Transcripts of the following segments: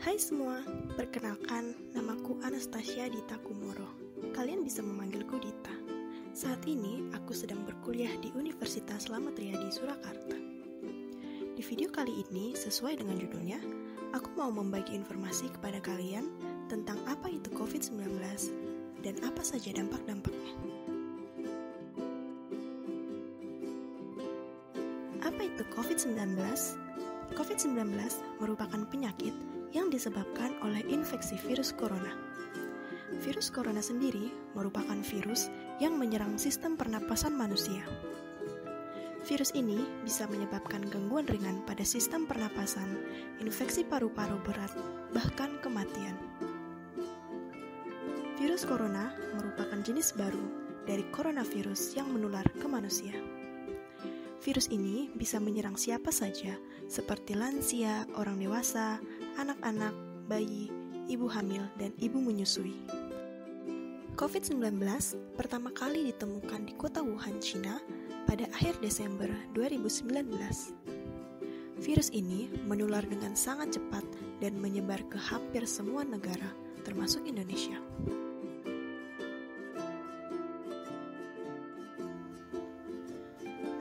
Hai semua, perkenalkan namaku Anastasia Dita Kumoro. Kalian bisa memanggilku Dita. Saat ini aku sedang berkuliah di Universitas Slamet Riyadi Surakarta. Di video kali ini, sesuai dengan judulnya, aku mau membagi informasi kepada kalian tentang apa itu COVID-19 dan apa saja dampak-dampaknya. Apa itu COVID-19? COVID-19 merupakan penyakit yang disebabkan oleh infeksi virus corona. Virus corona sendiri merupakan virus yang menyerang sistem pernapasan manusia. Virus ini bisa menyebabkan gangguan ringan pada sistem pernapasan, infeksi paru-paru berat, bahkan kematian. Virus corona merupakan jenis baru dari coronavirus yang menular ke manusia. Virus ini bisa menyerang siapa saja, seperti lansia, orang dewasa, anak-anak, bayi, ibu hamil, dan ibu menyusui. COVID-19 pertama kali ditemukan di kota Wuhan, China pada akhir Desember 2019. Virus ini menular dengan sangat cepat dan menyebar ke hampir semua negara, termasuk Indonesia.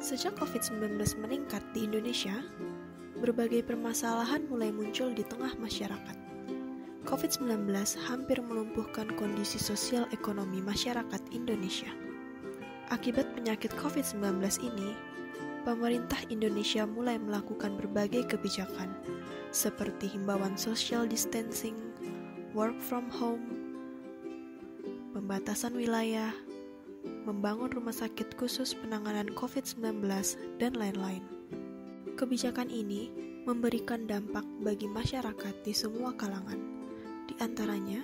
Sejak COVID-19 meningkat di Indonesia, berbagai permasalahan mulai muncul di tengah masyarakat. COVID-19 hampir melumpuhkan kondisi sosial ekonomi masyarakat Indonesia. Akibat penyakit COVID-19 ini, pemerintah Indonesia mulai melakukan berbagai kebijakan, seperti himbauan social distancing, work from home, pembatasan wilayah, membangun rumah sakit khusus penanganan COVID-19, dan lain-lain. Kebijakan ini memberikan dampak bagi masyarakat di semua kalangan, di antaranya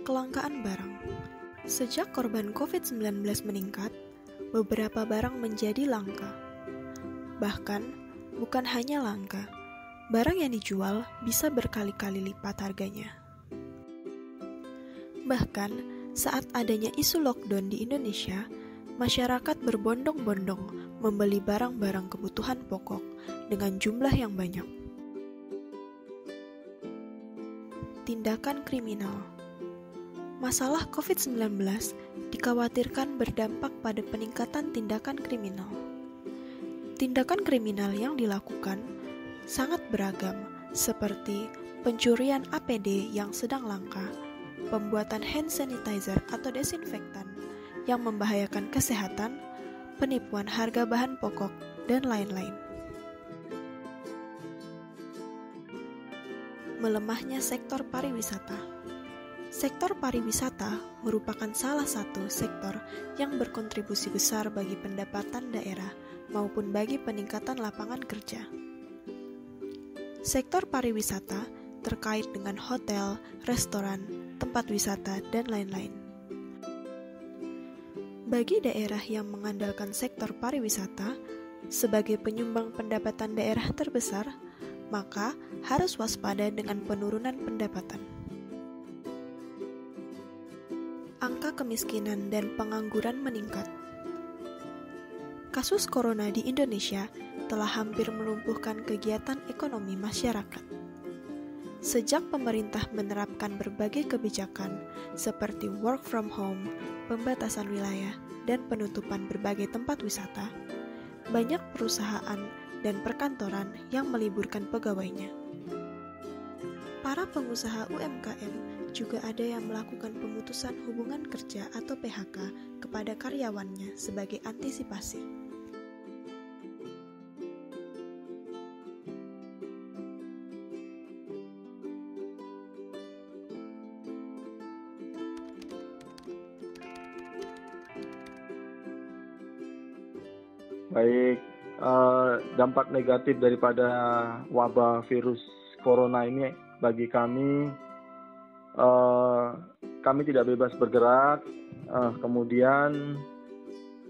kelangkaan barang. Sejak korban COVID-19 meningkat, beberapa barang menjadi langka. Bahkan, bukan hanya langka, barang yang dijual bisa berkali-kali lipat harganya. Bahkan, saat adanya isu lockdown di Indonesia, masyarakat berbondong-bondong membeli barang-barang kebutuhan pokok dengan jumlah yang banyak. Tindakan kriminal. Masalah COVID-19 dikhawatirkan berdampak pada peningkatan tindakan kriminal. Tindakan kriminal yang dilakukan sangat beragam, seperti pencurian APD yang sedang langka, pembuatan hand sanitizer atau desinfektan yang membahayakan kesehatan, penipuan harga bahan pokok, dan lain-lain. Melemahnya sektor pariwisata. Sektor pariwisata merupakan salah satu sektor yang berkontribusi besar bagi pendapatan daerah maupun bagi peningkatan lapangan kerja. Sektor pariwisata terkait dengan hotel, restoran, tempat wisata, dan lain-lain. Bagi daerah yang mengandalkan sektor pariwisata sebagai penyumbang pendapatan daerah terbesar, maka harus waspada dengan penurunan pendapatan. Angka kemiskinan dan pengangguran meningkat. Kasus corona di Indonesia telah hampir melumpuhkan kegiatan ekonomi masyarakat. Sejak pemerintah menerapkan berbagai kebijakan seperti work from home, pembatasan wilayah, dan penutupan berbagai tempat wisata, banyak perusahaan dan perkantoran yang meliburkan pegawainya. Para pengusaha UMKM juga ada yang melakukan pemutusan hubungan kerja atau PHK kepada karyawannya sebagai antisipasi. Baik, dampak negatif daripada wabah virus corona ini bagi kami tidak bebas bergerak, kemudian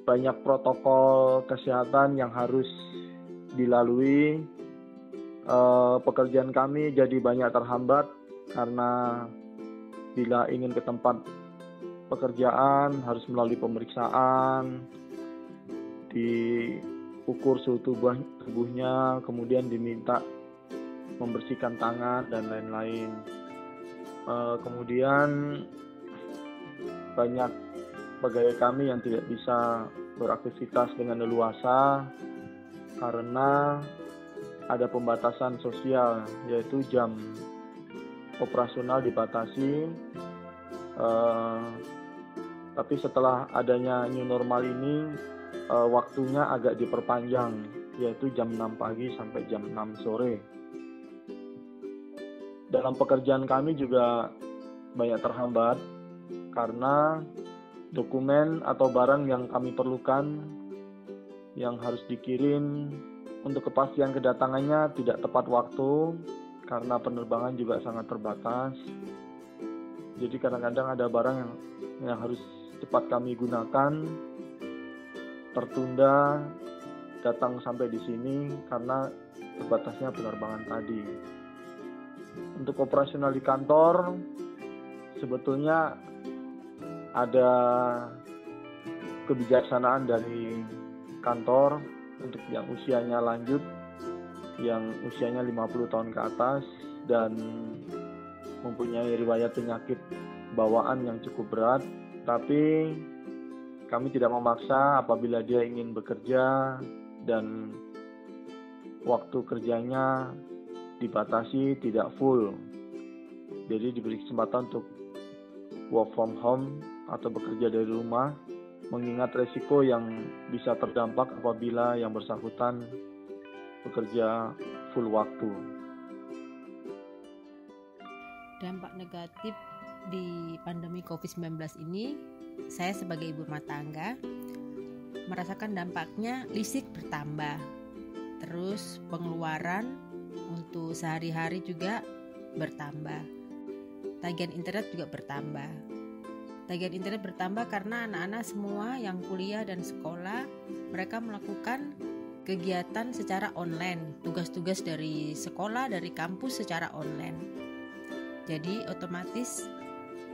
banyak protokol kesehatan yang harus dilalui, pekerjaan kami jadi banyak terhambat karena bila ingin ke tempat pekerjaan harus melalui pemeriksaan, diukur suhu tubuhnya, kemudian diminta membersihkan tangan dan lain-lain. Kemudian banyak pegawai kami yang tidak bisa beraktivitas dengan leluasa karena ada pembatasan sosial, yaitu jam operasional dibatasi. Tapi setelah adanya new normal ini, waktunya agak diperpanjang, yaitu jam 6 pagi sampai jam 6 sore. Dalam pekerjaan kami juga banyak terhambat karena dokumen atau barang yang kami perlukan yang harus dikirim untuk kepastian kedatangannya tidak tepat waktu karena penerbangan juga sangat terbatas. Jadi kadang-kadang ada barang yang harus cepat kami gunakan tertunda datang sampai di sini karena terbatasnya penerbangan tadi. Untuk operasional di kantor sebetulnya ada kebijaksanaan dari kantor untuk yang usianya lanjut, yang usianya 50 tahun ke atas dan mempunyai riwayat penyakit bawaan yang cukup berat. Tapi kami tidak memaksa apabila dia ingin bekerja dan waktu kerjanya dibatasi tidak full. Jadi diberi kesempatan untuk work from home atau bekerja dari rumah, mengingat resiko yang bisa terdampak apabila yang bersangkutan bekerja full waktu. Dampak negatif di pandemi COVID-19 ini, saya sebagai ibu rumah tangga merasakan dampaknya. Listrik bertambah, terus pengeluaran untuk sehari-hari juga bertambah, tagihan internet juga bertambah. Tagihan internet bertambah karena anak-anak semua yang kuliah dan sekolah, mereka melakukan kegiatan secara online, tugas-tugas dari sekolah, dari kampus secara online. Jadi otomatis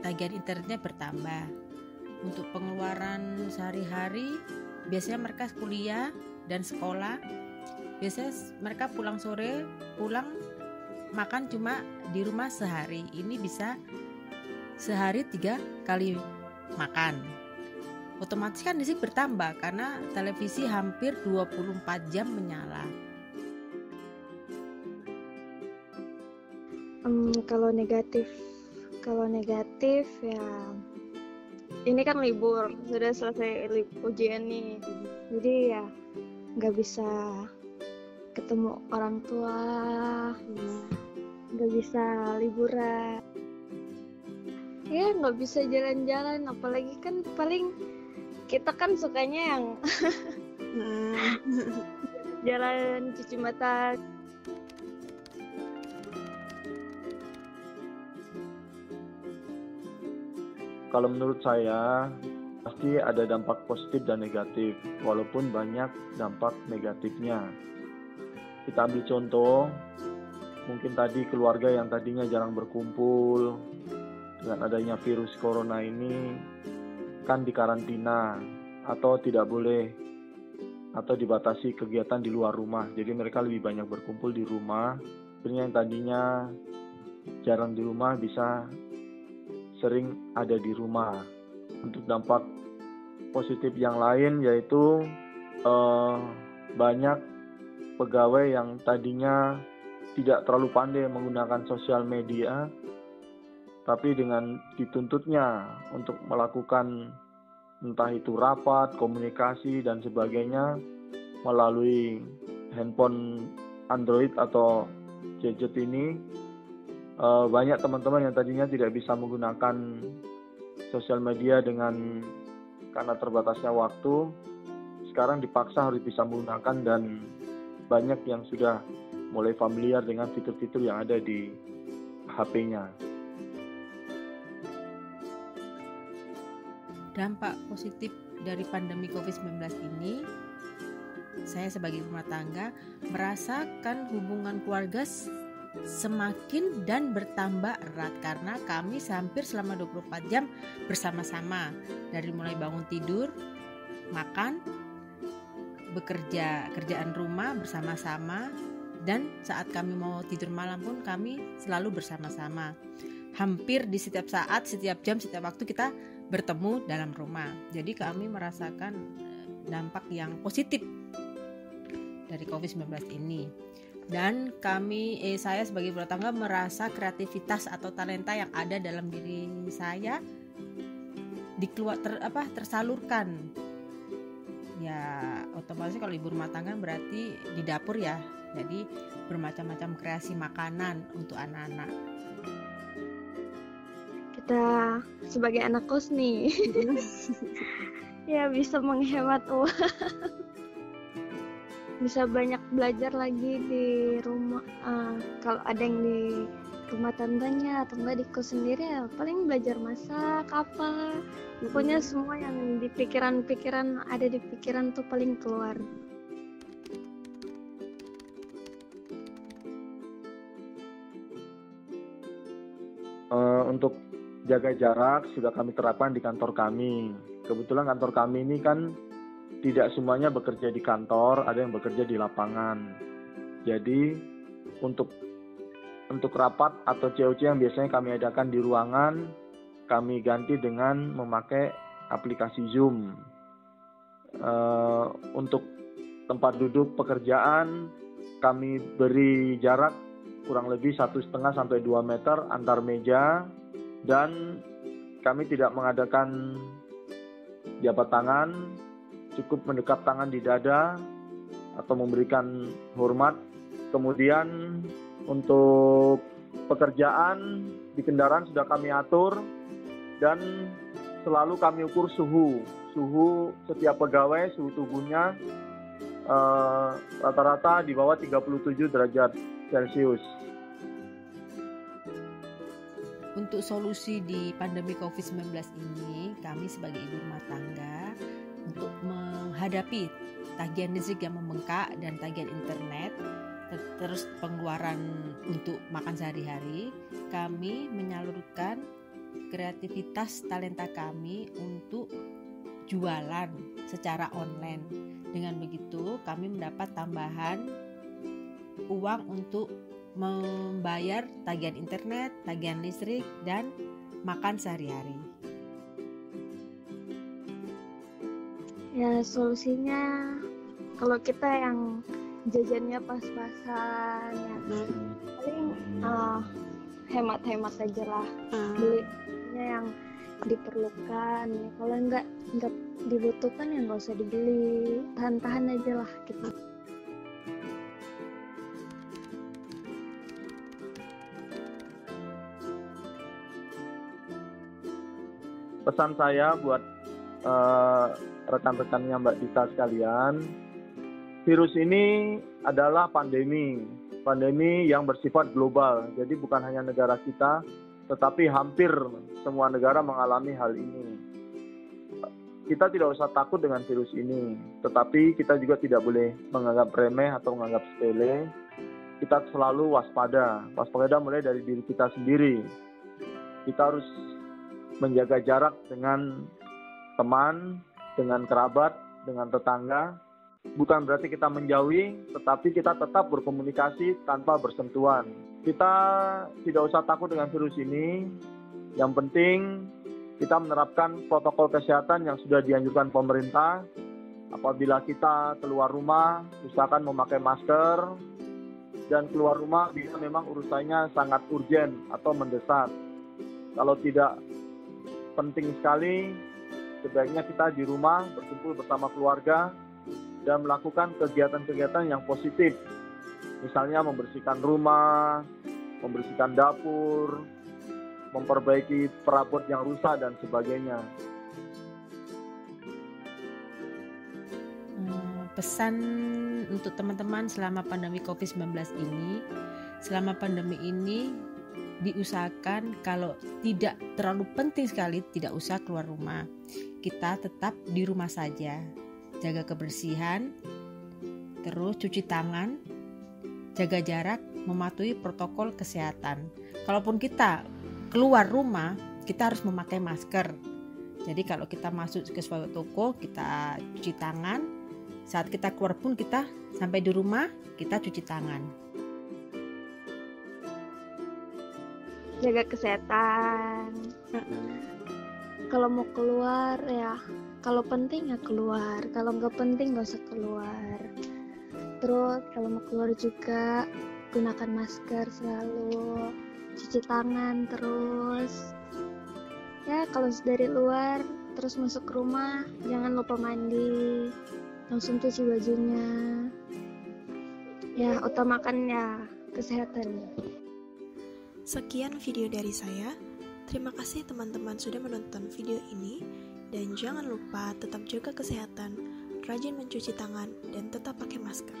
tagihan internetnya bertambah. Untuk pengeluaran sehari-hari, biasanya mereka kuliah dan sekolah, biasanya mereka pulang sore, pulang makan cuma di rumah sehari. Ini bisa sehari 3 kali makan. Otomatis kan listrik bertambah karena televisi hampir 24 jam menyala. Kalau negatif ya, ini kan libur, sudah selesai ujian nih, jadi ya nggak bisa ketemu orang tua, nggak bisa liburan, ya nggak bisa jalan-jalan, apalagi kan paling kita kan sukanya yang jalan cuci mata. Kalau menurut saya pasti ada dampak positif dan negatif, walaupun banyak dampak negatifnya. Kita ambil contoh, mungkin tadi keluarga yang tadinya jarang berkumpul, dengan adanya virus corona ini kan dikarantina atau tidak boleh atau dibatasi kegiatan di luar rumah. Jadi mereka lebih banyak berkumpul di rumah. Sebenarnya yang tadinya jarang di rumah bisa sering ada di rumah. Untuk dampak positif yang lain yaitu banyak pegawai yang tadinya tidak terlalu pandai menggunakan sosial media, tapi dengan dituntutnya untuk melakukan entah itu rapat, komunikasi dan sebagainya melalui handphone Android atau gadget ini, banyak teman-teman yang tadinya tidak bisa menggunakan sosial media karena terbatasnya waktu, sekarang dipaksa harus bisa menggunakan dan banyak yang sudah mulai familiar dengan fitur-fitur yang ada di HP-nya. Dampak positif dari pandemi COVID-19 ini, saya sebagai rumah tangga merasakan hubungan keluarga semakin dan bertambah erat karena kami hampir selama 24 jam bersama-sama, dari mulai bangun tidur, makan, bekerja, kerjaan rumah bersama-sama, Dan saat kami mau tidur malam pun kami selalu bersama-sama. Hampir di setiap saat, setiap jam, setiap waktu kita bertemu dalam rumah. Jadi kami merasakan dampak yang positif dari COVID-19 ini. Dan saya sebagai ibu rumah tangga merasa kreativitas atau talenta yang ada dalam diri saya tersalurkan. Ya otomatis kalau ibu rumah tangga berarti di dapur ya, jadi bermacam-macam kreasi makanan untuk anak-anak. Kita sebagai anak kos nih ya bisa menghemat uang, bisa banyak belajar lagi di rumah. Kalau ada yang di rumah tantenya atau enggak di kos sendiri ya paling belajar masak apa, pokoknya semua yang di pikiran ada di pikiran tuh paling keluar. Untuk jaga jarak sudah kami terapkan di kantor kami. Kebetulan kantor kami ini kan tidak semuanya bekerja di kantor, ada yang bekerja di lapangan. Jadi untuk rapat atau COC yang biasanya kami adakan di ruangan, kami ganti dengan memakai aplikasi Zoom. Untuk tempat duduk pekerjaan, kami beri jarak kurang lebih 1,5 sampai 2 meter antar meja, dan kami tidak mengadakan jabat tangan, cukup mendekap tangan di dada atau memberikan hormat. Kemudian untuk pekerjaan di kendaraan sudah kami atur, dan selalu kami ukur suhu setiap pegawai, suhu tubuhnya rata-rata di bawah 37 derajat Celcius. Untuk solusi di pandemi COVID-19 ini, kami sebagai ibu rumah tangga untuk menghadapi tagihan listrik yang membengkak dan tagihan internet, terus pengeluaran untuk makan sehari-hari, kami menyalurkan kreativitas talenta kami untuk jualan secara online. Dengan begitu, kami mendapat tambahan uang untuk membayar tagihan internet, tagihan listrik, dan makan sehari-hari. Ya solusinya kalau kita yang jajannya pas-pasan ya paling hemat-hemat aja lah, belinya yang diperlukan. Ya, kalau nggak dibutuhkan ya nggak usah dibeli, tahan-tahan aja lah gitu. Pesan saya buat rekan-rekannya Mbak Dita sekalian, virus ini adalah pandemi yang bersifat global. Jadi bukan hanya negara kita, tetapi hampir semua negara mengalami hal ini. Kita tidak usah takut dengan virus ini, tetapi kita juga tidak boleh menganggap remeh atau menganggap sepele. Kita selalu waspada mulai dari diri kita sendiri. Kita harus menjaga jarak dengan teman, dengan kerabat, dengan tetangga. Bukan berarti kita menjauhi, tetapi kita tetap berkomunikasi tanpa bersentuhan. Kita tidak usah takut dengan virus ini. Yang penting kita menerapkan protokol kesehatan yang sudah dianjurkan pemerintah. Apabila kita keluar rumah, usahakan memakai masker, dan keluar rumah bila memang urusannya sangat urgent atau mendesak. Kalau tidak penting sekali, sebaiknya kita di rumah berkumpul bersama keluarga dan melakukan kegiatan-kegiatan yang positif. Misalnya membersihkan rumah, membersihkan dapur, memperbaiki perabot yang rusak dan sebagainya. Pesan untuk teman-teman selama pandemi COVID-19 ini, selama pandemi ini diusahakan kalau tidak terlalu penting sekali tidak usah keluar rumah. Kita tetap di rumah saja, jaga kebersihan, terus cuci tangan, jaga jarak, mematuhi protokol kesehatan. Kalaupun kita keluar rumah, kita harus memakai masker. Jadi kalau kita masuk ke suatu toko, kita cuci tangan. Saat kita keluar pun kita sampai di rumah, kita cuci tangan. jaga kesehatan. Kalau mau keluar ya, kalau penting ya keluar, kalau nggak penting nggak usah keluar. Terus kalau mau keluar juga gunakan masker selalu, cuci tangan terus. Ya kalau dari luar terus masuk ke rumah jangan lupa mandi, langsung cuci bajunya. Ya utamakan ya kesehatan. Sekian video dari saya. Terima kasih teman-teman sudah menonton video ini, dan jangan lupa tetap jaga kesehatan, rajin mencuci tangan, dan tetap pakai masker.